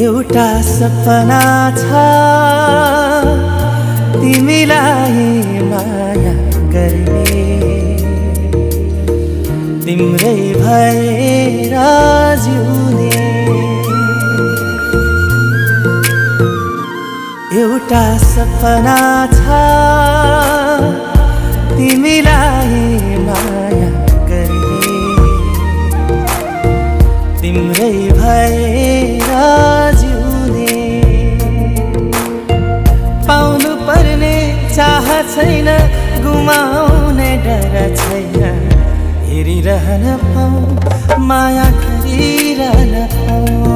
एउटा सपना छ तिमीलाई माया गर्ने, तिम्रै भएर जिउने। एउटा सपना छ तिमीलाई माया गर्ने, तिम्रै भएर जिउने। पाउनु पर्ने चाह छैन, गुमाउने डर छैन, हेरिरहन पाऊँ माया गरिरहन पाऊँ।